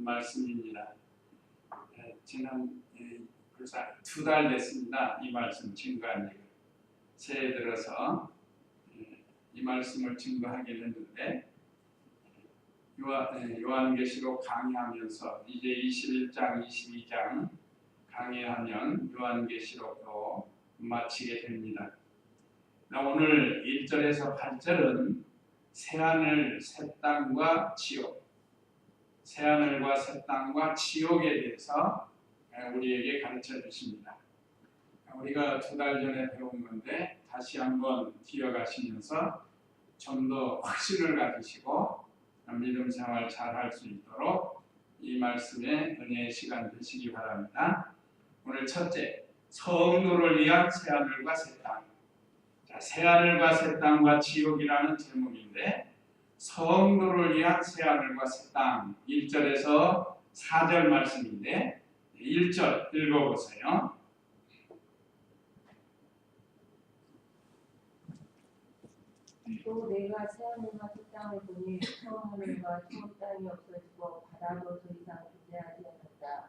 말씀입니다. 지난 벌써 2달 됐습니다. 이 말씀 증거한 지가. 새해 들어서 이 말씀을 증거하긴 했는데 요한계시록 강의하면서 이제 21장, 22장 강의하면 요한계시록도 마치게 됩니다. 오늘 1절에서 8절은 새하늘 새 땅과 지옥, 새하늘과 새 땅과 지옥에 대해서 우리에게 가르쳐 주십니다. 우리가 2달 전에 배운 건데 다시 한번 기억하시면서 좀 더 확신을 가지시고 믿음 생활 잘 할 수 있도록 이 말씀에 은혜의 시간 되시기 바랍니다. 오늘 첫째, 성도를 위한 새하늘과 새 땅. 새하늘과 새 땅과 지옥이라는 제목인데 성도를 위한 새하늘과 새 땅 1절에서 4절 말씀인데 1절 읽어보세요. 또 내가 새하늘과 새 땅을 보니 처음 하늘과 처음 땅이 없어지고 바다도 더 이상 존재하지 않았다.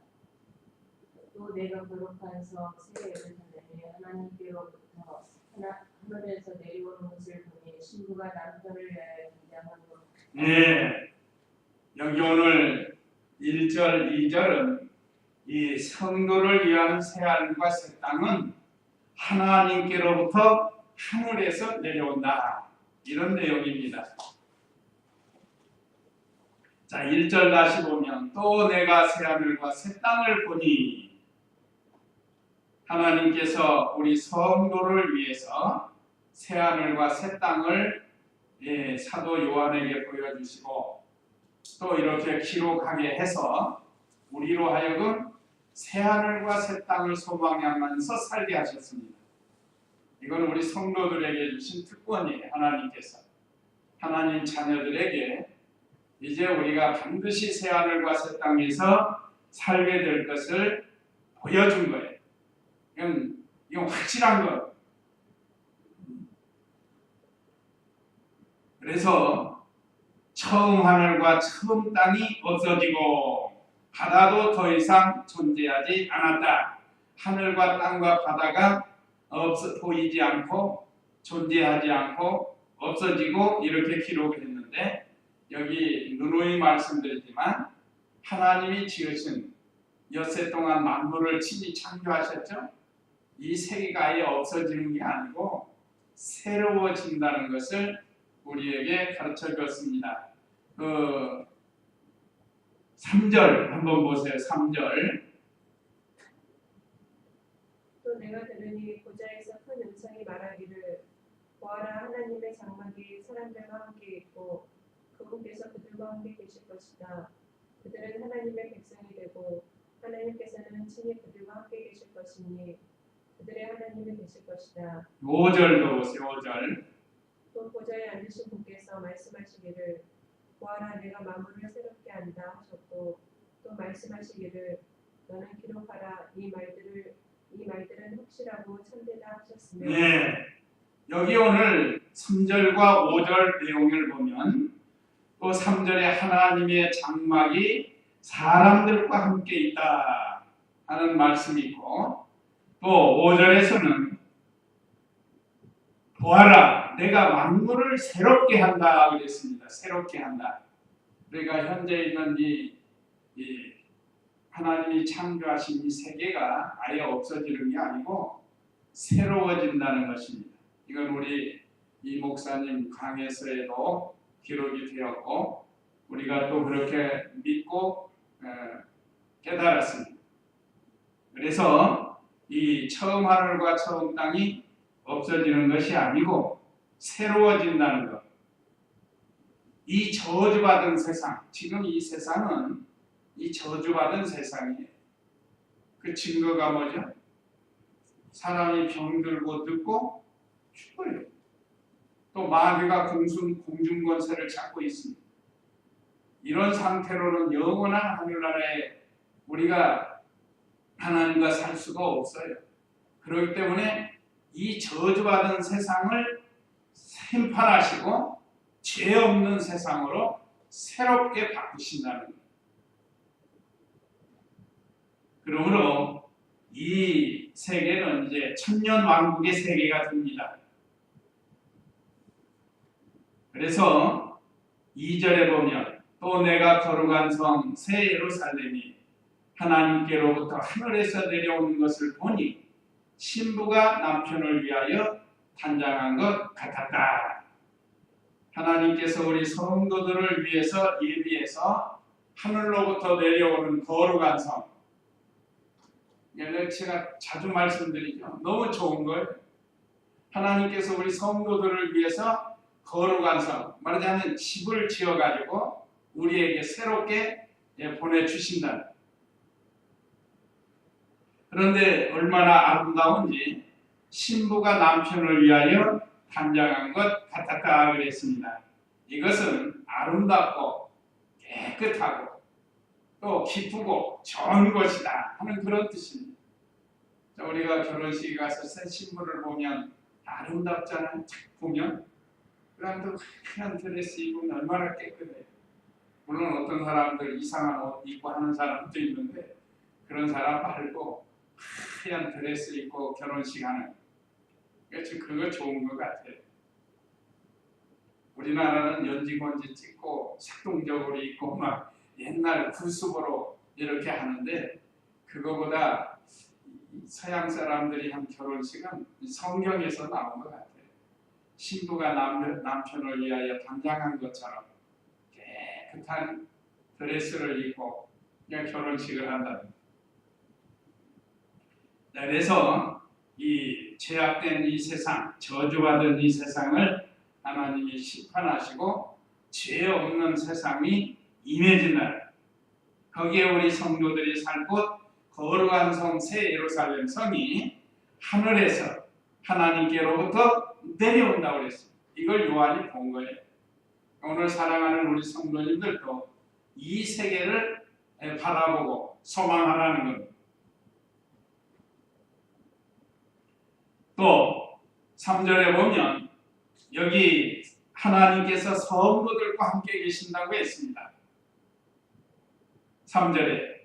또 내가 거룩한 성 새 예루살렘이 하나님께로부터 하늘에서 내려오는 것을 보니 신부가 남편을 위하여 긴장하고. 네, 여기 오늘 1절, 2절은 이 성도를 위한 새하늘과 새 땅은 하나님께로부터 하늘에서 내려온다. 이런 내용입니다. 자, 1절 다시 보면 또 내가 새하늘과 새 땅을 보니 하나님께서 우리 성도를 위해서 새하늘과 새 땅을 사도 요한에게 보여주시고 또 이렇게 기록하게 해서 우리로 하여금 새하늘과 새 땅을 소망하면서 살게 하셨습니다. 이건 우리 성도들에게 주신 특권이에요. 하나님께서 하나님 자녀들에게 이제 우리가 반드시 새하늘과 새 땅에서 살게 될 것을 보여준 거예요. 이건 확실한 거예요. 그래서 처음 하늘과 처음 땅이 없어지고 바다도 더 이상 존재하지 않았다. 하늘과 땅과 바다가 보이지 않고 존재하지 않고 없어지고 이렇게 기록을 했는데 여기 누누이 말씀드리지만 하나님이 지으신 엿새 동안 만물을 친히 창조하셨죠. 이 세계가 아예 없어지는 게 아니고 새로워진다는 것을 우리에게 가르쳐 줬습니다. 3절 한번 보세요. 3절. 또 내가 들으니 보좌에서 큰 음성이 말하기를 보아라 하나님의 장막이 사람들과 함께 있고 그분께서 그들과 함께 계실 것이다. 그들은 하나님의 백성이 되고 하나님께서는 친히 그들과 함께 계실 것이니 그들의 하나님이 되실 것이다. 5절도 보세요. 5절. 또 보좌에 앉으신 분께서 말씀하시기를 보아라 내가 만물을 새롭게 한다 하셨고 또 말씀하시기를 너는 기록하라 이 말들은 확실하고 참되다 하셨으며. 네, 여기 오늘 3절과 5절 내용을 보면 또 3절에 하나님의 장막이 사람들과 함께 있다 하는 말씀이 있고 또 5절에서는 보아라 내가 만물을 새롭게 한다 그랬습니다. 새롭게 한다. 그러니까 현재 있는 이 하나님이 창조하신 이 세계가 아예 없어지는 게 아니고 새로워진다는 것입니다. 이건 우리 이 목사님 강해서에도 기록이 되었고 우리가 또 그렇게 믿고 깨달았습니다. 그래서 이 처음 하늘과 처음 땅이 없어지는 것이 아니고 새로워진다는 것. 이 저주받은 세상, 지금 이 세상은 이 저주받은 세상이에요. 그 증거가 뭐죠? 사람이 병들고 늙고 죽어요. 또 마귀가 공중권세를 잡고 있습니다. 이런 상태로는 영원한 하늘나라에 우리가 하나님과 살 수가 없어요. 그렇기 때문에 이 저주받은 세상을 심판하시고 죄 없는 세상으로 새롭게 바꾸신다는 거예요. 그러므로 이 세계는 이제 천년 왕국의 세계가 됩니다. 그래서 2절에 보면 또 내가 거룩한 성 새 예루살렘이 하나님께로부터 하늘에서 내려오는 것을 보니 신부가 남편을 위하여 단장한 것 같았다. 하나님께서 우리 성도들을 위해서 예비해서 하늘로부터 내려오는 거룩한 성. 제가 자주 말씀드리죠. 너무 좋은 거예요. 하나님께서 우리 성도들을 위해서 거룩한 성, 말하자면 집을 지어가지고 우리에게 새롭게 보내주신다. 그런데 얼마나 아름다운지 신부가 남편을 위하여 단장한 것 같았다 그랬습니다. 이것은 아름답고 깨끗하고 또 기쁘고 좋은 것이다 하는 그런 뜻입니다. 우리가 결혼식에 가서 새 신부를 보면 아름답잖아요. 보면 그럼 또 하얀 드레스 입으면 얼마나 깨끗해요. 물론 어떤 사람들 이상한 옷 입고 하는 사람도 있는데 그런 사람 말고 하얀 드레스 입고 결혼식 하는 그거 좋은 것 같아요. 우리나라는 연지건지 찍고 색동적으로 입고 막 옛날 구습으로 이렇게 하는데 그거보다 서양 사람들이 한 결혼식은 성경에서 나온 것 같아요. 신부가 남편을 위하여 단장한 것처럼 깨끗한 드레스를 입고 그냥 결혼식을 한다. 그래서 이 죄악된 이 세상, 저주받은 이 세상을 하나님이 심판하시고 죄 없는 세상이 임해진 날, 거기에 우리 성도들이 살 곳 거룩한 성 새 예루살렘 성이 하늘에서 하나님께로부터 내려온다고 그랬어요. 이걸 요한이 본 거예요. 오늘 사랑하는 우리 성도님들도 이 세계를 바라보고 소망하라는 겁니다. 또 3절에 보면 여기 하나님께서 성도들과 함께 계신다고 했습니다. 3절에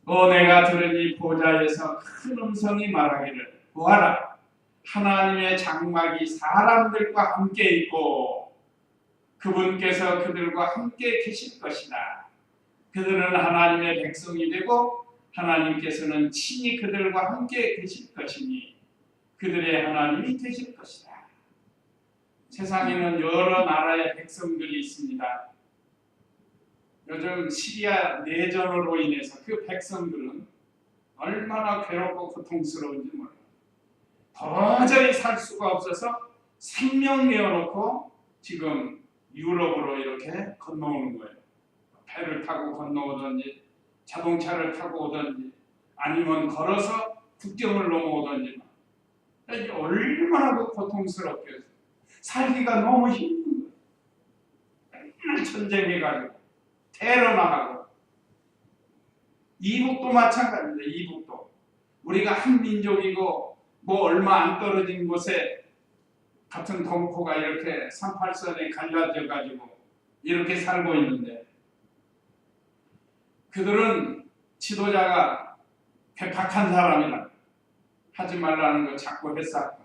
또 내가 들으니 보좌에서 큰 음성이 말하기를 보아라 하나님의 장막이 사람들과 함께 있고 그분께서 그들과 함께 계실 것이다. 그들은 하나님의 백성이 되고 하나님께서는 친히 그들과 함께 계실 것이니 그들의 하나님이 되실 것이다. 세상에는 여러 나라의 백성들이 있습니다. 요즘 시리아 내전으로 인해서 그 백성들은 얼마나 괴롭고 고통스러운지 몰라요. 도저히 살 수가 없어서 생명 내어놓고 지금 유럽으로 이렇게 건너오는 거예요. 배를 타고 건너오든지 자동차를 타고 오든지 아니면 걸어서 국경을 넘어오든지 얼마나 고통스럽게 살기가 너무 힘든 거예요. 맨날 전쟁해가지고 테러 나가고 이북도 마찬가지입니다. 이북도 우리가 한 민족이고 뭐 얼마 안 떨어진 곳에 같은 동포가 이렇게 38선에 갈라져 가지고 이렇게 살고 있는데 그들은 지도자가 괴팍한 사람이라 하지 말라는 거 자꾸 했었고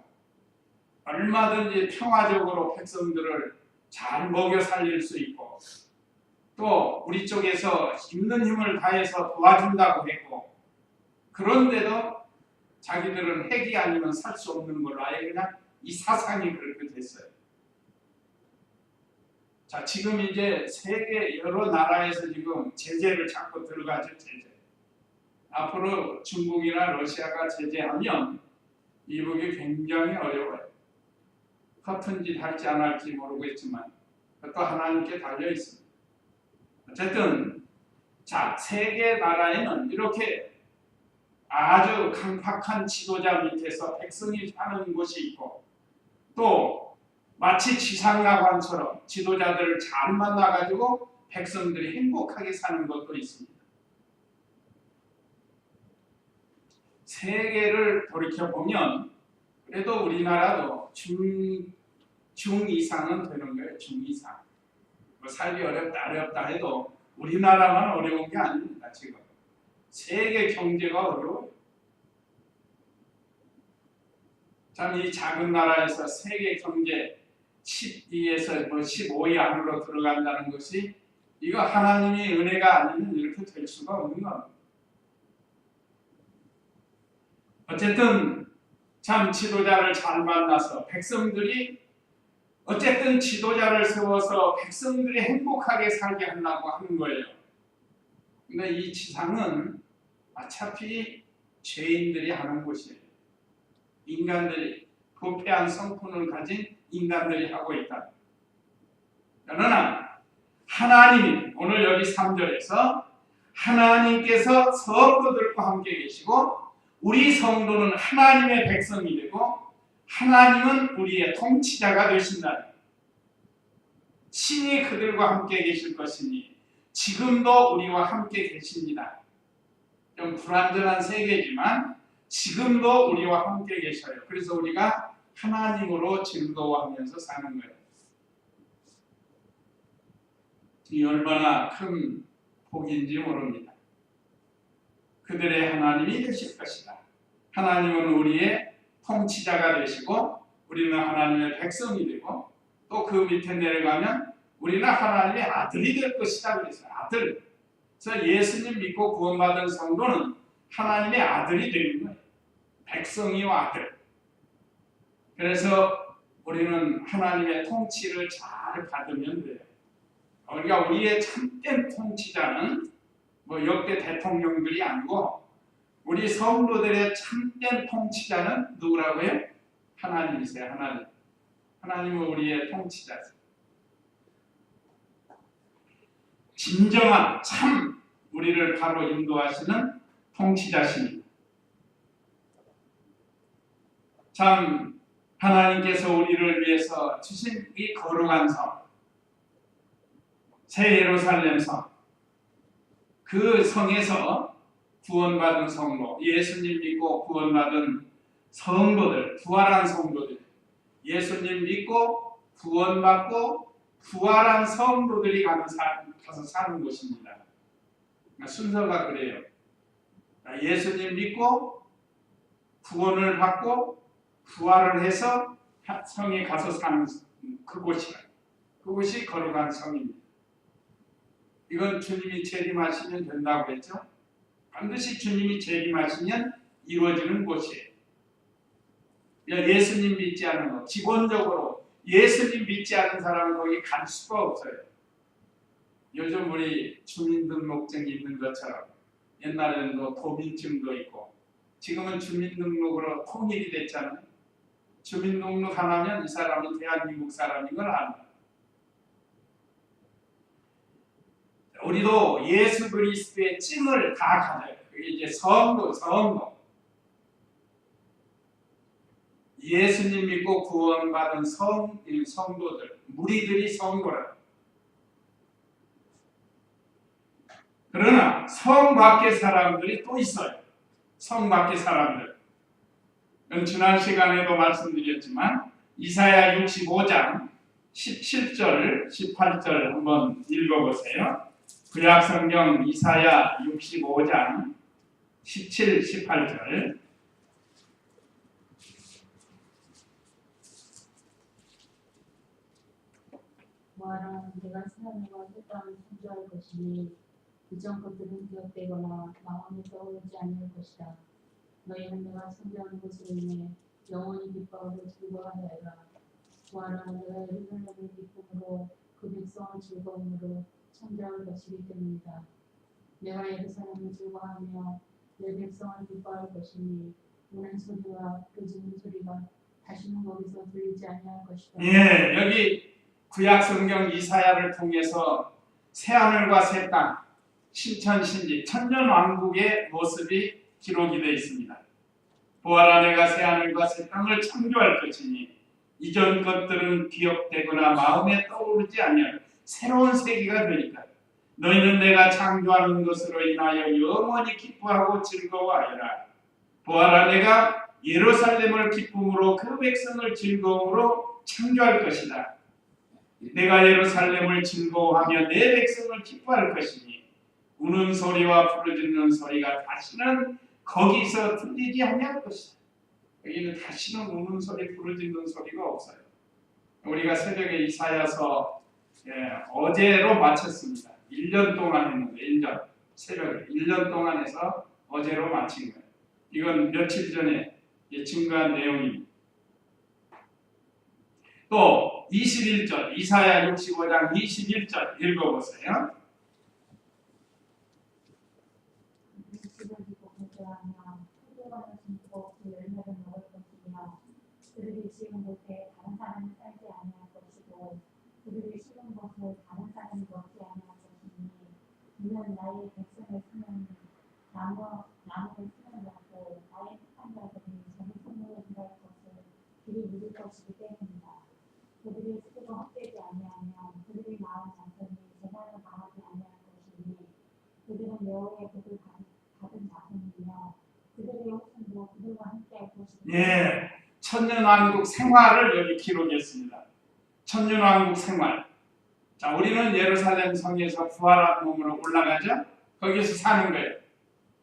얼마든지 평화적으로 백성들을 잘 먹여 살릴 수 있고 또 우리 쪽에서 있는 힘을 다해서 도와준다고 했고 그런데도 자기들은 핵이 아니면 살 수 없는 걸로 아예 그냥 이 사상이 그렇게 됐어요. 자, 지금 이제 세계 여러 나라에서 지금 제재를 자꾸 들어가죠. 제재. 앞으로 중국이나 러시아가 제재하면 이북이 굉장히 어려워요. 허튼 짓 할지 안 할지 모르겠지만 그것도 하나님께 달려 있습니다. 어쨌든 자 세계 나라에는 이렇게 아주 강팍한 지도자 밑에서 백성이 사는 곳이 있고 또 마치 지상낙원처럼 지도자들을 잘 만나가지고 백성들이 행복하게 사는 것도 있습니다. 세계를 돌이켜보면 그래도 우리나라도 중 이상은 되는 거예요. 중 이상. 뭐 살기 어렵다 해도 우리나라만 어려운 게 아닙니다. 지금 세계 경제가 어려워요. 참 이 작은 나라에서 세계 경제 12에서 15위 안으로 들어간다는 것이 이거 하나님의 은혜가 아니면 이렇게 될 수가 없는 겁니다. 어쨌든 참 지도자를 잘 만나서 백성들이 어쨌든 지도자를 세워서 백성들이 행복하게 살게 하려고 하는 거예요. 근데 이 지상은 어차피 죄인들이 하는 것이에요. 인간들이 부패한 성품을 가진 인간들이 하고 있다. 그러나 하나님이 오늘 여기 3절에서 하나님께서 성도들과 함께 계시고 우리 성도는 하나님의 백성이 되고 하나님은 우리의 통치자가 되신다. 신이 그들과 함께 계실 것이니 지금도 우리와 함께 계십니다. 좀 불완전한 세계지만 지금도 우리와 함께 계셔요. 그래서 우리가 하나님으로 즐거워하면서 사는 거예요. 이 얼마나 큰 복인지 모릅니다. 그들의 하나님이 되실 것이다. 하나님은 우리의 통치자가 되시고 우리는 하나님의 백성이 되고 또 그 밑에 내려가면 우리는 하나님의 아들이 될 것이다. 그래서 아들. 그래서 예수님 믿고 구원받은 성도는 하나님의 아들이 되는 거예요. 백성이와 아들. 그래서 우리는 하나님의 통치를 잘 받으면 돼요. 그러니까 우리의 참된 통치자는 역대 대통령들이 아니고 우리 성도들의 참된 통치자는 누구라고요? 하나님이세요. 하나님. 하나님은 우리의 통치자세요. 진정한 참 우리를 바로 인도하시는 통치자십니다. 참 하나님께서 우리를 위해서 주신 이 거룩한 성, 새 예루살렘 성, 그 성에서 구원받은 성도, 예수님 믿고 구원받은 성도들, 부활한 성도들, 예수님 믿고 구원받고 부활한 성도들이 가서 사는 곳입니다. 순서가 그래요. 예수님 믿고 구원을 받고 부활을 해서 성에 가서 사는 그곳이에요. 그곳이 거룩한 성입니다. 이건 주님이 재림하시면 된다고 했죠. 반드시 주님이 재림하시면 이루어지는 곳이에요. 예수님 믿지 않은 것, 기본적으로 예수님 믿지 않은 사람은 거기 갈 수가 없어요. 요즘 우리 주민등록증 있는 것처럼 옛날에는 도민증도 있고 지금은 주민등록으로 통일이 됐잖아요. 주민등록 하나면 이 사람이 대한민국 사람인 걸 압니다. 우리도 예수 그리스도의 찜을 다 가져요. 그게 이제 성도. 예수님 믿고 구원받은 성도들, 무리들이 성도라. 그러나 성 밖의 사람들이 또 있어요. 성 밖의 사람들. 지난 시간에도 말씀드렸지만 이사야 65장 17절, 18절 한번 읽어보세요. 구약성경 이사야 65장 17, 18절. 보아라, 내가 새하늘과 새 땅을 창조할 것이니 이전 것들은 기억되거나 마음에 떠오르지 않을 것이다. 너희는 내가 창조하는 것으로 인해 영원히 기뻐하고 즐거워하여라. 보아라, 내가 예루살렘을 기쁨으로 그 백성을 즐거움으로 창조할 것이기 때문이다. 내가 예루살렘을 즐거워하며 내 백성을 기뻐할 것이니 우는 소리와 끄짖는 소리가 다시는 거기서 들리지 아니할 것이다. 예, 여기 구약성경 이사야를 통해서 새하늘과 새 땅, 신천신지, 천년왕국의 모습이 기록이 되어 있습니다. 보아라, 내가 새하늘과 새 땅을 창조할 것이니 이전 것들은 기억되거나 마음에 떠오르지 아니하는 새로운 세계가 되니까 너희는 내가 창조하는 것으로 인하여 영원히 기뻐하고 즐거워하여라. 보아라, 내가 예루살렘을 기쁨으로 그 백성을 즐거움으로 창조할 것이다. 내가 예루살렘을 즐거워하며 내 백성을 기뻐할 것이니 우는 소리와 부르짖는 소리가 다시는 거기서 들리지 아니할 것이다. 여기는 다시는 우는 소리, 부르짖는 소리가 없어요. 우리가 새벽에 이사야서 어제로 마쳤습니다. 1년 동안 했는데 1년 새벽에 1년 동안 해서 어제로 마친 거예요. 이건 며칠 전에 증거한 내용입니다. 또 21절 이사야 65장 21절 읽어보세요. 그들이 지은 곳에 다른 사람이 살지 아니할 것이고 그들이 심은 것을 다른 사람이 먹지 아니할 것이니 이는 나의 백성의 수명이 나무의 수명 같고 나의 택한 자들이 자기 손으로 일할 것을 그리 누릴 것이기 때문이다. 그들이 스스로 헛되지 아니하며 그들이 낳은 자손이 재난을 당하지 아니할 것이니 그들은 여호와의 복을 받은 자손이며 그들의 후손도 그들과 함께할 것이다. 천년왕국 생활을 여기 기록했습니다. 천년왕국 생활. 자, 우리는 예루살렘 성에서 부활한 몸으로 올라가죠. 거기서 사는 거예요.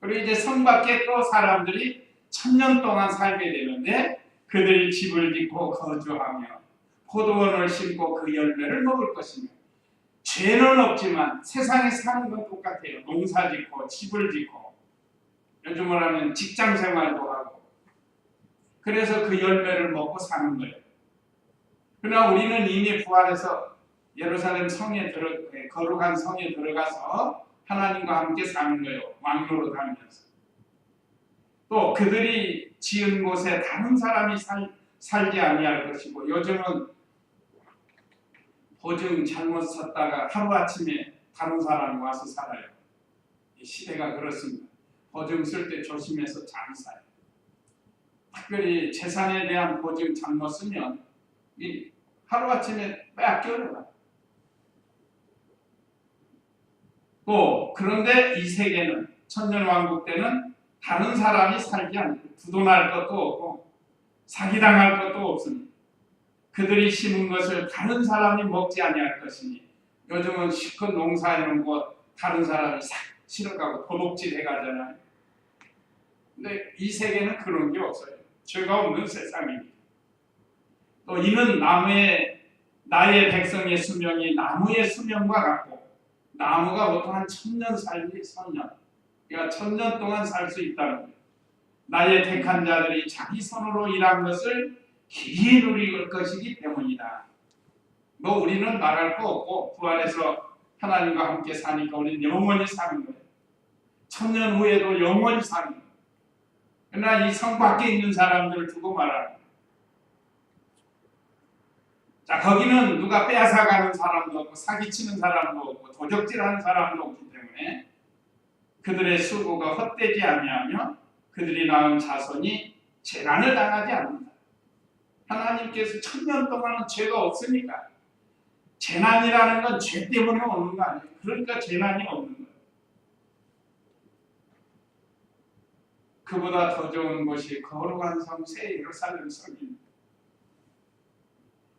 그리고 이제 성 밖에 또 사람들이 1000년 동안 살게 되는데 그들이 집을 짓고 거주하며 포도원을 심고 그 열매를 먹을 것이며 죄는 없지만 세상에 사는 건 똑같아요. 농사 짓고 집을 짓고 요즘으로 하면 직장 생활도 하고 그래서 그 열매를 먹고 사는 거예요. 그러나 우리는 이미 부활해서 예루살렘 성에 거룩한 성에 들어가서 하나님과 함께 사는 거예요. 왕로로 다니면서. 또 그들이 지은 곳에 다른 사람이 살지 아니할 것이고 요즘은 보증 잘못 썼다가 하루아침에 다른 사람이 와서 살아요. 이 시대가 그렇습니다. 보증 쓸 때 조심해서 잘 사요. 특별히 재산에 대한 보증 잘못 쓰면 하루아침에 빼앗겨요. 또 그런데 이 세계는 천년왕국 때는 다른 사람이 살지 않고 부도날 것도 없고 사기당할 것도 없습니다. 그들이 심은 것을 다른 사람이 먹지 아니할 것이니 요즘은 실컷 농사해놓은 것 다른 사람이 싹 실어가고 도둑질 해가잖아요. 근데 이 세계는 그런 게 없어요. 죄가 없는 세상입니다. 또 이는 나의 백성의 수명이 나무의 수명과 같고 나무가 보통 한 1000년 살기 1000년 그러니까 1000년 동안 살 수 있다는 거예요. 나의 택한 자들이 자기 손으로 일한 것을 길이 누릴 것이기 때문이다. 우리는 나갈 거 없고 부활해서 하나님과 함께 사니까 우리는 영원히 사는 거예요. 1000년 후에도 영원히 사는 거예요. 그러나 이 성 밖에 있는 사람들을 두고 말하는 거예요. 자, 거기는 누가 빼앗아가는 사람도 없고 사기치는 사람도 없고 도적질하는 사람도 없기 때문에 그들의 수고가 헛되지 아니하며 그들이 낳은 자손이 재난을 당하지 않는다. 하나님께서 1000년 동안은 죄가 없으니까 재난이라는 건 죄 때문에 오는 거 아니에요. 그러니까 재난이 없는 거예요. 그보다 더 좋은 곳이 거룩한 성 새 예루살렘 성입니다.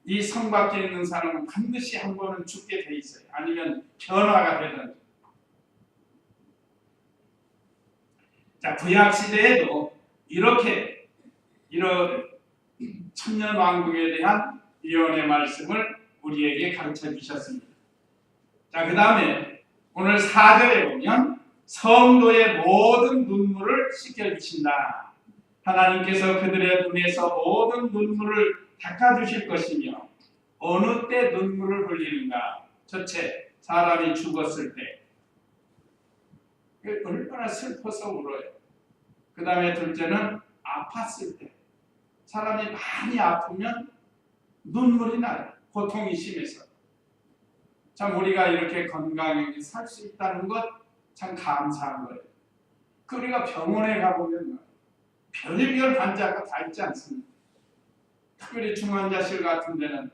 이 성 밖에 있는 사람은 반드시 한 번은 죽게 돼 있어요. 아니면 변화가 되든지. 자, 구약 시대에도 이런 천년 왕국에 대한 예언의 말씀을 우리에게 가르쳐 주셨습니다. 자, 그 다음에 오늘 4절에 보면 성도의 모든 눈물을 씻겨주신다. 하나님께서 그들의 눈에서 모든 눈물을 닦아주실 것이며 어느 때 눈물을 흘리는가? 첫째, 사람이 죽었을 때 얼마나 슬퍼서 울어요. 그 다음에 둘째는 아팠을 때 사람이 많이 아프면 눈물이 나요. 고통이 심해서. 참 우리가 이렇게 건강하게 살 수 있다는 것 참 감사한 거예요. 우리가 병원에 가보면 별의별 환자가 다 있지 않습니까? 특별히 중환자실 같은 데는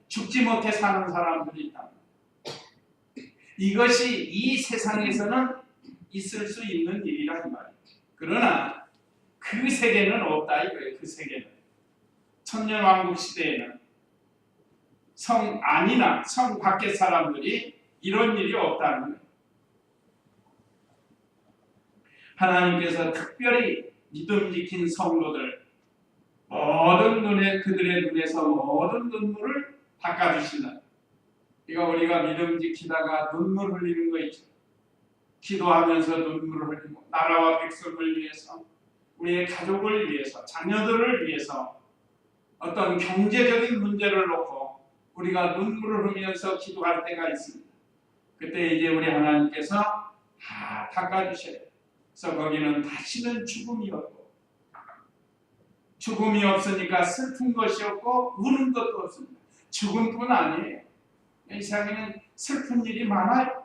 죽지 못해 사는 사람들이 있다. 이것이 이 세상에서는 있을 수 있는 일이란 말이에요. 그러나 그 세계는 없다 이거예요. 그 세계는 천년왕국 시대에는 성 안이나 성 밖의 사람들이 이런 일이 없다는 거예요. 하나님께서 특별히 믿음 지킨 성도들 모든 그들의 눈에서 모든 눈물을 닦아주신다. 이거 우리가 믿음 지키다가 눈물 흘리는 거 있죠. 기도하면서 눈물을 흘리고 나라와 백성을 위해서, 우리의 가족을 위해서, 자녀들을 위해서 어떤 경제적인 문제를 놓고 우리가 눈물을 흘리면서 기도할 때가 있습니다. 그때 이제 우리 하나님께서 다 닦아주셔야 돼요. 그래서 거기는 다시는 죽음이 없고, 죽음이 없으니까 슬픈 것이 없고 우는 것도 없습니다. 죽음뿐 아니에요. 이 세상에는 슬픈 일이 많아요.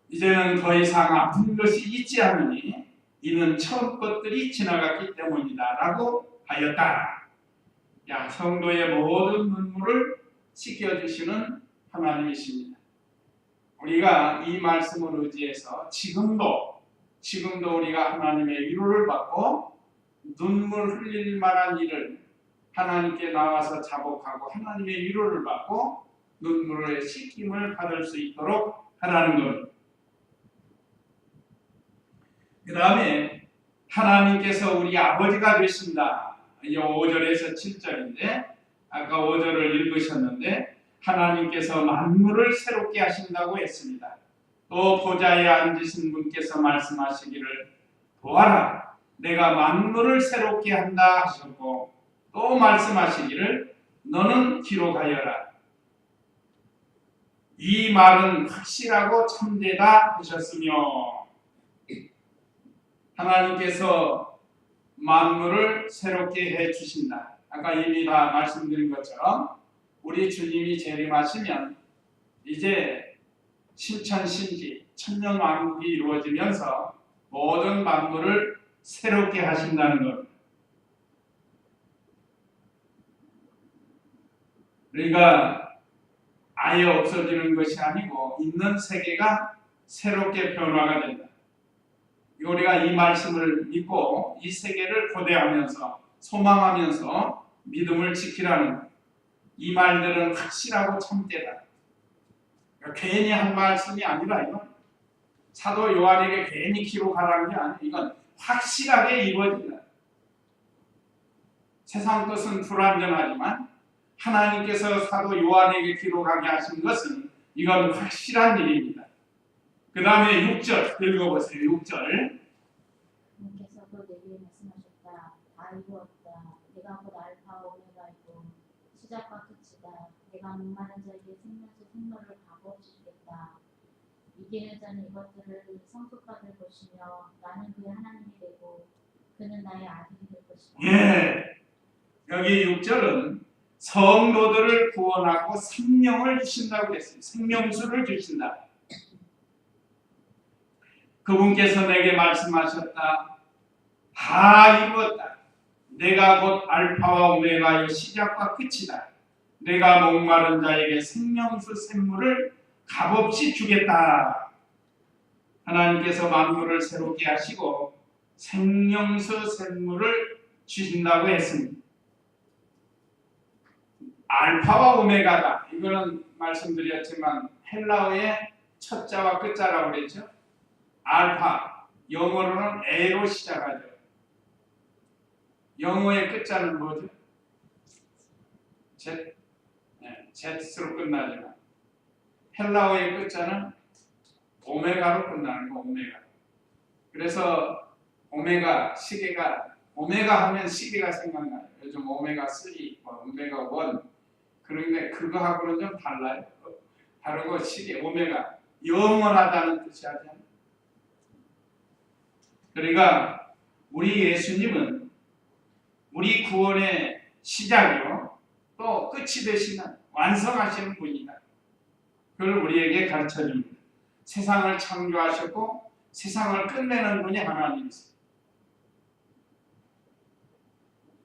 이제는 더 이상 아픈 것이 있지 않으니 이는 처음 것들이 지나갔기 때문이다 라고 하였다. 야, 성도의 모든 눈물을 씻겨주시는 하나님이십니다. 우리가 이 말씀을 의지해서 지금도 우리가 하나님의 위로를 받고 눈물 흘릴 만한 일을 하나님께 나와서 자복하고 하나님의 위로를 받고 눈물의 씻김을 받을 수 있도록 하라는 겁니다. 그 다음에 하나님께서 우리 아버지가 되신다. 이 5절에서 7절인데 아까 5절을 읽으셨는데 하나님께서 만물을 새롭게 하신다고 했습니다. 또 보좌에 앉으신 분께서 말씀하시기를 보아라 내가 만물을 새롭게 한다 하셨고 또 말씀하시기를 너는 기록하여라. 이 말은 확실하고 참되다 하셨으며 하나님께서 만물을 새롭게 해 주신다. 아까 이미 다 말씀드린 것처럼 우리 주님이 재림하시면 이제 신천신지 천년왕국이 이루어지면서 모든 만물을 새롭게 하신다는 것. 그러니까 아예 없어지는 것이 아니고 있는 세계가 새롭게 변화가 된다. 우리가 이 말씀을 믿고 이 세계를 고대하면서 소망하면서 믿음을 지키라는 것. 이 말들은 확실하고 참되다. 그러니까 괜히 한 말씀이 아니라 이건 사도 요한에게 괜히 기록하라는 게 아니에요. 이건 확실하게 이루어진다. 세상 것은 불완전하지만 하나님께서 사도 요한에게 기록하게 하신 것은 이건 확실한 일입니다. 그 다음에 6절 읽어보세요. 6절 주님께서도 내게 말씀하셨다. 다 이루었다. 내가 곧 알파와 오메가이고 시작과 끝이다. 내가 목마른 자에게 생명수 생로를 값없이 주겠다. 이기는 자는 이것들을 성숙받을 것이며 나는 그의 하나님이 되고 그는 나의 아들이 될 것이다. 예, 여기 6절은 성도들을 구원하고 생명을 주신다고 했습니다. 생명수를 주신다. 그분께서 내게 말씀하셨다. 다 이루었다. 내가 곧 알파와 오메가의 시작과 끝이다. 내가 목마른 자에게 생명수 샘물을 값없이 주겠다. 하나님께서 만물을 새롭게 하시고 생명수 샘물을 주신다고 했습니다. 알파와 오메가다. 이거는 말씀드렸지만 헬라어의 첫 자와 끝 자라고 그랬죠. 알파, 영어로는 A로 시작하죠. 영어의 끝자는 뭐죠? Z, Z로 끝나지만 헬라어의 끝자는 오메가로 끝나는 거, 오메가. 그래서 오메가, 시계가, 오메가 하면 시계가 생각나요. 요즘 오메가 3, 오메가 1. 그런데 그거하고는 좀 달라요. 다르고 시계, 오메가, 영원하다는 뜻이 하죠. 그러니까 우리 예수님은 우리 구원의 시작이요 또 끝이 되시는 완성하시는 분이다. 그걸 우리에게 가르쳐 줍니다. 세상을 창조하셨고 세상을 끝내는 분이 하나님이십니다.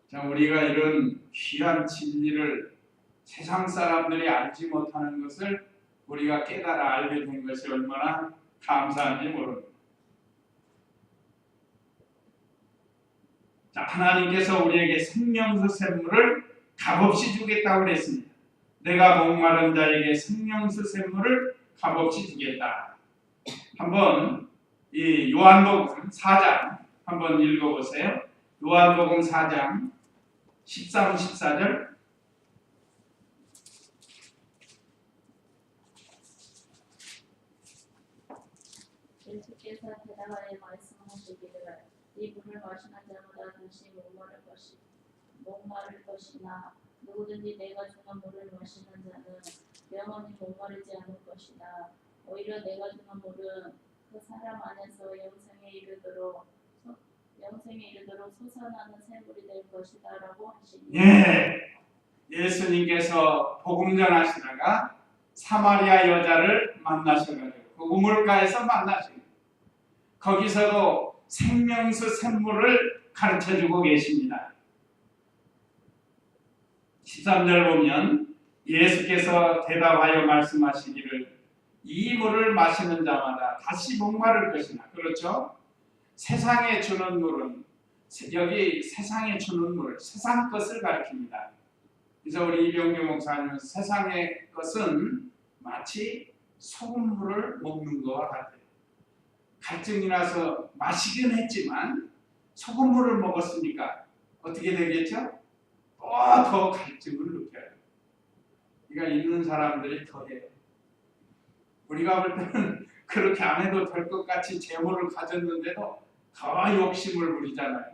자, 우리가 이런 귀한 진리를 세상 사람들이 알지 못하는 것을 우리가 깨달아 알게 된 것이 얼마나 감사한지 모릅니다. 자, 하나님께서 우리에게 생명수 샘물을 값없이 주겠다고 그랬습니다. 내가 목마른 자에게 생명수 샘물을 값없이 주겠다. 한번 이 요한복음 4장 한번 읽어보세요. 요한복음 4장 13, 14절. 예수께서 대답하여 말씀하시기를 이 물을 마시는 자마다 다시 목마를 것이나 누구든지 내가 주는 물을 마시는 자는 영원히 목마르지 않을 것이다. 오히려 내가 주는 물은 그 사람 안에서 영생에 이르도록 솟아나는 샘물이 될 것이다라고 하시니. 예수님께서 복음 전하시다가 사마리아 여자를 만나셔가지고 그 우물가에서 만나시고 거기서도 생명수 샘물을 가르쳐주고 계십니다. 13절 보면 예수께서 대답하여 말씀하시기를 이 물을 마시는 자마다 다시 목마를 것이나. 그렇죠? 세상에 주는 물은 여기 세상에 주는 물, 세상 것을 가리킵니다. 그래서 우리 이병규 목사님은 세상의 것은 마치 소금물을 먹는 것과 같아요. 갈증이 나서 마시긴 했지만 소금물을 먹었으니까 어떻게 되겠죠? 또 더 갈증을 느껴요. 그러니까 있는 사람들이 더해요. 우리가 볼 때는 그렇게 안 해도 될 것 같이 재물을 가졌는데도 더 욕심을 부리잖아요.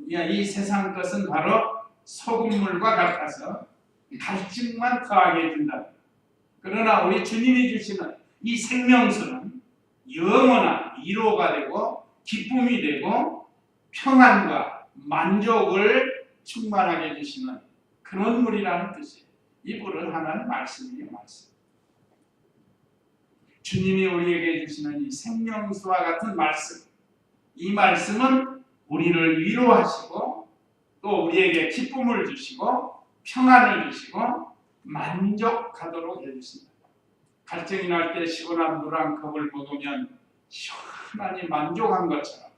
이 세상 것은 바로 소금물과 같아서 갈증만 더하게 해준다. 그러나 우리 주님이 주시는 이 생명수는 영원한 위로가 되고 기쁨이 되고 평안과 만족을 충만하게 해주시는 그런 물이라는 뜻이에요. 이 물은 하나님 말씀이에요. 말씀. 주님이 우리에게 주시는 이 생명수와 같은 말씀, 이 말씀은 우리를 위로하시고 또 우리에게 기쁨을 주시고 평안을 주시고 만족하도록 해주십니다. 갈증이 날 때 시원한 물 한 컵을 먹으면 시원하니 만족한 것처럼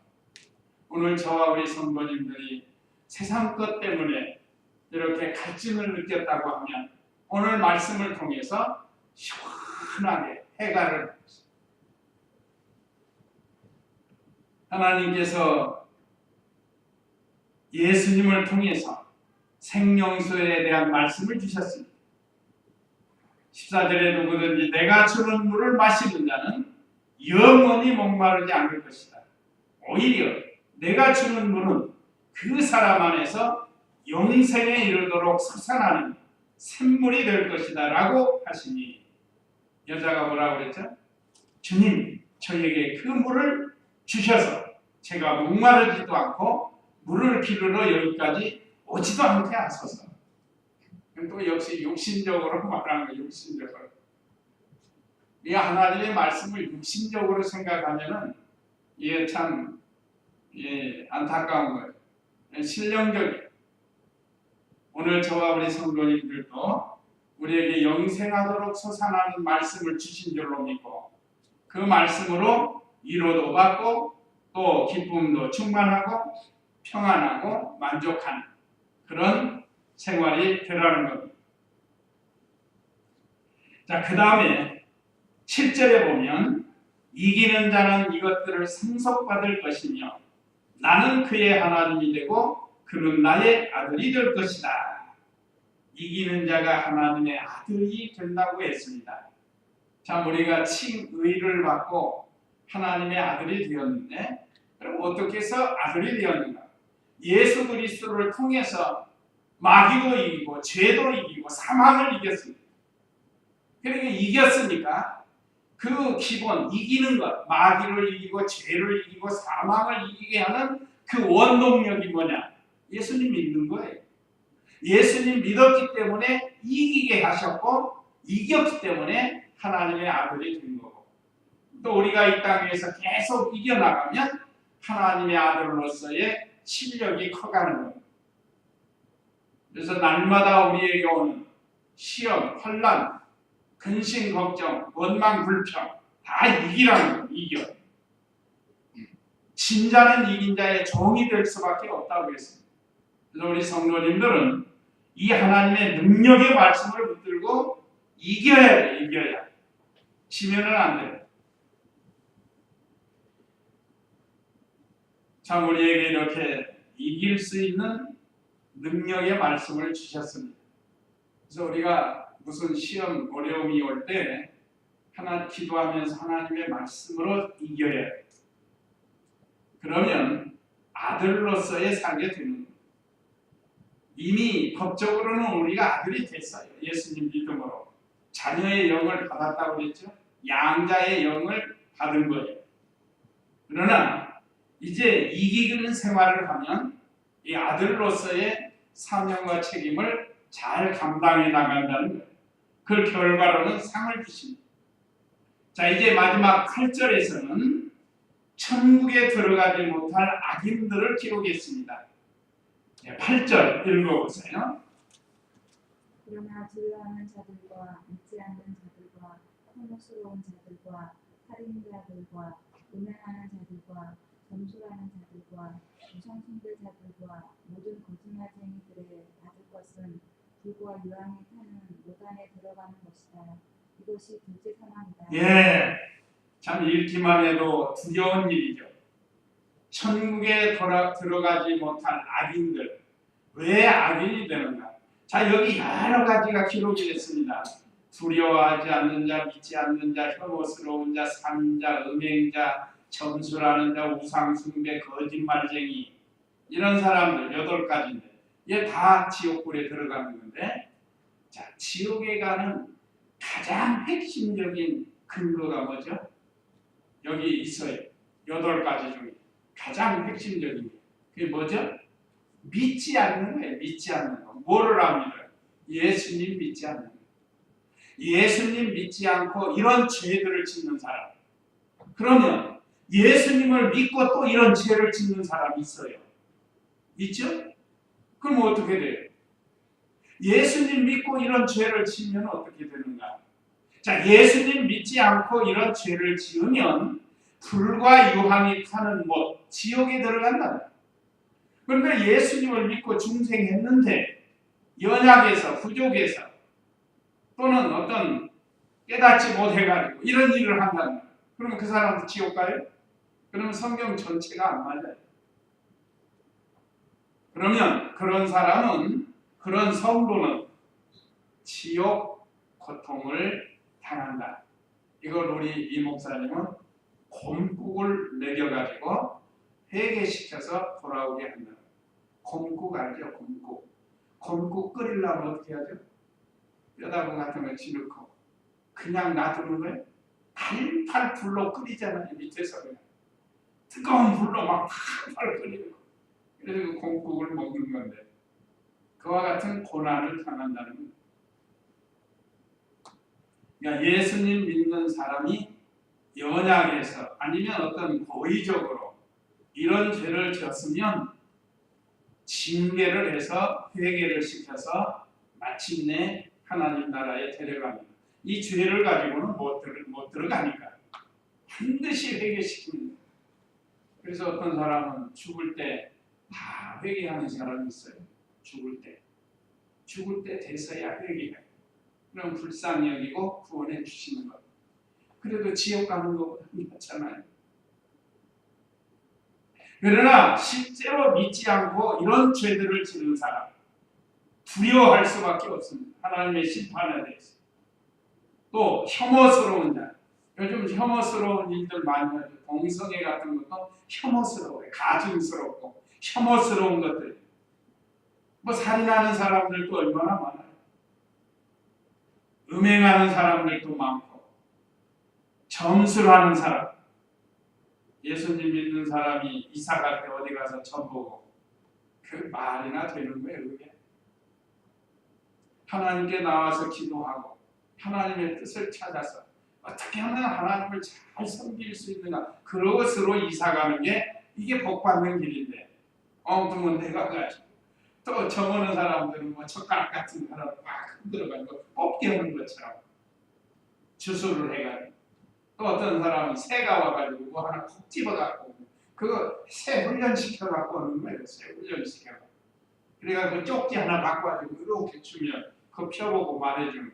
오늘 저와 우리 성도님들이 세상 것 때문에 이렇게 갈증을 느꼈다고 하면 오늘 말씀을 통해서 시원하게 해결을 하나님께서 예수님을 통해서 생명수에 대한 말씀을 주셨습니다. 14절에 누구든지 내가 주는 물을 마시는 자는 영원히 목마르지 않을 것이다. 오히려 내가 주는 물은 그 사람 안에서 영생에 이르도록 솟아나는 샘물이 될 것이다 라고 하시니 여자가 뭐라고 그랬죠? 주님, 저에게 그 물을 주셔서 제가 목마르지도 않고 물을 기르러 여기까지 오지도 않게 하소서. 또 역시 육신적으로 말하는 거예요. 육신적으로. 이 하나님의 말씀을 육신적으로 생각하면은 이게 참 안타까운 거예요. 신령적이에요. 오늘 저와 우리 성도님들도 우리에게 영생하도록 솟아나는 말씀을 주신 줄로 믿고 그 말씀으로 위로도 받고 또 기쁨도 충만하고 평안하고 만족하는 그런 생활이 되라는 겁니다. 자, 그 다음에 7절에 보면 이기는 자는 이것들을 상속받을 것이며 나는 그의 하나님이 되고 그는 나의 아들이 될 것이다. 이기는 자가 하나님의 아들이 된다고 했습니다. 자, 우리가 칭의를 받고 하나님의 아들이 되었는데 그럼 어떻게 해서 아들이 되었는가? 예수 그리스도를 통해서 마귀도 이기고 죄도 이기고 사망을 이겼습니다. 그러니까 이겼으니까 그 기본 이기는 것, 마귀를 이기고 죄를 이기고 사망을 이기게 하는 그 원동력이 뭐냐? 예수님 믿는 거예요. 예수님 믿었기 때문에 이기게 하셨고 이겼기 때문에 하나님의 아들이 된 거고 또 우리가 이 땅에서 계속 이겨나가면 하나님의 아들로서의 실력이 커가는 거예요. 그래서 날마다 우리에게 오는 시험, 환난, 근심, 걱정, 원망, 불평 다 이기라는 거예요. 이겨. 진자는 이긴 자의 종이 될 수밖에 없다고 했습니다. 그래서 우리 성도님들은 이 하나님의 능력의 말씀을 붙들고 이겨야 돼. 이겨야. 지면은 안 돼요. 참 우리에게 이렇게 이길 수 있는 능력의 말씀을 주셨습니다. 그래서 우리가 무슨 시험 어려움이 올 때 하나 기도하면서 하나님의 말씀으로 이겨야 해요. 그러면 아들로서의 살게 되는 거예요. 이미 법적으로는 우리가 아들이 됐어요. 예수님 믿음으로. 자녀의 영을 받았다고 그랬죠. 양자의 영을 받은 거예요. 그러나 이제 이기는 생활을 하면 이 아들로서의 사명과 책임을 잘 감당해 나간다는 거예요. 그 결과로는 상을 주십니다. 자, 이제 마지막 8절에서는 천국에 들어가지 못할 악인들을 기록했습니다. 8절 읽어보세요. 그러나 두려워하는 자들과 믿지 않는 자들과 혐오스러운 자들과 살인자들과 음행하는 자들과 점술하는 자들과 우상 숭배자들과 모든 거짓말쟁이들을 받을 것은 불과 유황이 타는 무단에 들어가는 것이다. 이것이 둘째 사망이다. 예, 참 읽기만 해도 두려운 일이죠. 천국에 들어가지 못한 악인들. 왜 악인이 되는가? 자, 여기 여러 가지가 기록이 됐습니다. 두려워하지 않는 자, 믿지 않는 자, 혐오스러운 자, 살인자, 음행자, 점술하는 자, 우상숭배, 거짓말쟁이, 이런 사람들 8가지인데 이게 다 지옥불에 들어가는 건데, 자, 지옥에 가는 가장 핵심적인 근거가 뭐죠? 여기 있어요. 8가지 중에 가장 핵심적인 게 그게 뭐죠? 믿지 않는 거예요. 믿지 않는 거. 뭐를 합니다? 예수님 믿지 않는 거. 예수님 믿지 않고 이런 죄들을 짓는 사람. 그러면 예수님을 믿고 또 이런 죄를 짓는 사람이 있어요. 있죠? 그럼 어떻게 돼요? 예수님 믿고 이런 죄를 지으면 어떻게 되는가? 자, 예수님 믿지 않고 이런 죄를 지으면 불과 유황이 타는 못, 지옥에 들어간다. 그런데 예수님을 믿고 중생했는데 연약해서 부족해서 또는 어떤 깨닫지 못해가지고 이런 일을 한다는 거예요. 그러면 그 사람도 지옥 가요? 그러면 성경 전체가 안 맞아요. 그러면 그런 사람은, 그런 성도는 지옥 고통을 당한다. 이걸 우리 이 목사님은 곰국을 먹여가지고 회개시켜서 돌아오게 한다. 곰국 알죠? 곰국. 곰국 끓이려면 어떻게 하죠? 뼈다구 같은 거 지놓고 그냥 놔두는 거예요? 팔팔 불로 끓이잖아요. 밑에서 그냥 뜨거운 불로 막 팔팔 끓이고, 그래서 그 곰국을 먹는 건데 그와 같은 고난을 당한다는 거예요. 그러니까 예수님 믿는 사람이 연약해서 아니면 어떤 고의적으로 이런 죄를 지었으면 징계를 해서 회개를 시켜서 마침내 하나님 나라에 데려갑니다. 이 죄를 가지고는 못 들어가니까 반드시 회개시킵니다. 그래서 어떤 사람은 죽을 때 다 회개하는 사람이 있어요. 죽을 때 돼서야 회개해요. 그럼 불쌍히 여기고 구원해 주시는 것. 그래도 지옥 가는 것보다 낫잖아요. 그러나 실제로 믿지 않고 이런 죄들을 지는 사람 두려워할 수밖에 없습니다. 하나님의 심판에 대해서. 또 혐오스러운 자. 요즘 혐오스러운 일들 많이 하죠. 동성애 같은 것도 혐오스러워요. 가증스럽고 혐오스러운 것들. 뭐 살인하는 사람들도 얼마나 많아요. 음행하는 사람들도 많고 점술하는 사람. 예수님 믿는 사람이 이사 갈 때 어디 가서 져보고 그 말이나 되는 거예요. 그게 하나님께 나와서 기도하고 하나님의 뜻을 찾아서 어떻게 하면 하나님을 잘 섬길 수 있는가, 그것으로 이사 가는 게 이게 복 받는 길인데 엉뚱한 데가 가지고 또 저보는 사람들은 뭐 젓가락 같은 사람 막 흔들어가지고 뽑기 하는 것처럼 주술을 해가지고, 또 어떤 사람은 새가 와가지고 뭐 하나 콕 집어갖고 그거 새 훈련시켜갖고 오는 거예요. 새 훈련시켜갖고 그래가지고 쪽지 하나 바꿔가지고 이렇게 주면 그거 펴보고 말해주는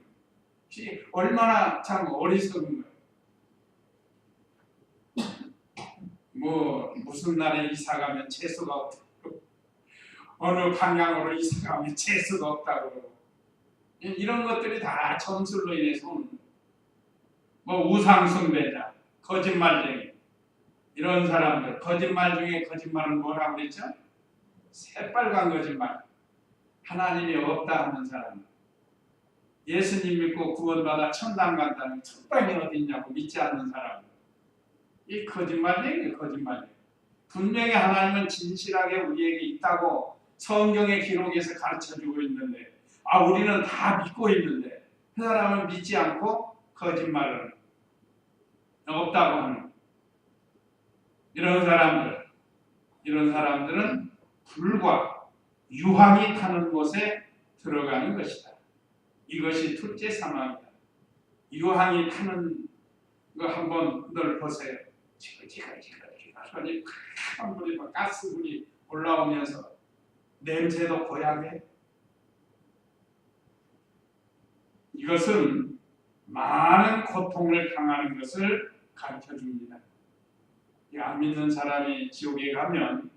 얼마나 참 어리석은 거예요. 뭐 무슨 날에 이사 가면 재수가 없다고, 어느 방향으로 이사 가면 재수가 없다고, 이런 것들이 다 점술로 인해서 오는 거예요. 뭐 우상숭배자, 거짓말쟁이, 이런 사람들, 거짓말 중에 거짓말은 뭐라고 그랬죠? 새빨간 거짓말. 하나님이 없다 하는 사람들, 예수님 믿고 구원받아 천당 간다는 천당이 어디 있냐고 믿지 않는 사람들, 이 거짓말쟁이에요. 거짓말쟁이. 분명히 하나님은 진실하게 우리에게 있다고 성경의 기록에서 가르쳐주고 있는데, 우리는 다 믿고 있는데 그 사람은 믿지 않고 거짓말을 없다고 하는 이런 사람들은 불과 유황이 타는 곳에 들어가는 것이다. 이것이 둘째 상황이다. 유황이 타는 거 한번 늘 보세요. 지글지글 큰 불이 막 가스불이 올라오면서 냄새도 고약해. 이것은 많은 고통을 당하는 것을 가르쳐 줍니다. 안 믿는 사람이 지옥에 가면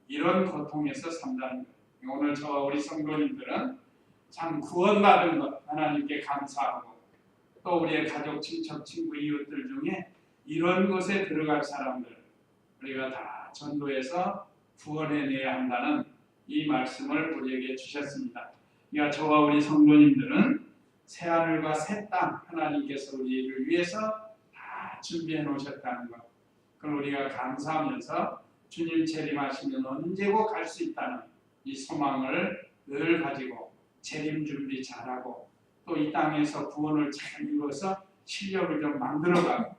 이런 고통에서 산다는 거예요. 오늘 우리 성도님들은 참 구원받은 것 하나님께 감사하고, 또 우리의 가족, 친척, 친구, 이웃들 중에 이런 곳에 들어갈 사람들 우리가 다 전도해서 구원해내야 한다는 이 말씀을 우리에게 주셨습니다. 그러니까 저와 우리 성도님들은 새하늘과 새 땅 하나님께서 우리를 위해서 다 준비해 놓으셨다는 것, 그걸 우리가 감사하면서 주님 재림하시면 언제고 갈 수 있다는 이 소망을 늘 가지고 재림 준비 잘하고, 또 이 땅에서 구원을 잘 이루어서 실력을 좀 만들어가고,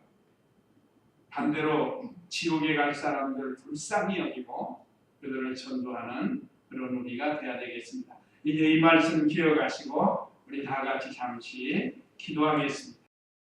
반대로 지옥에 갈 사람들 불쌍히 여기고 그들을 전도하는 그런 우리가 되어야 되겠습니다. 이제 이 말씀 기억하시고 우리 다 같이 잠시 기도하겠습니다.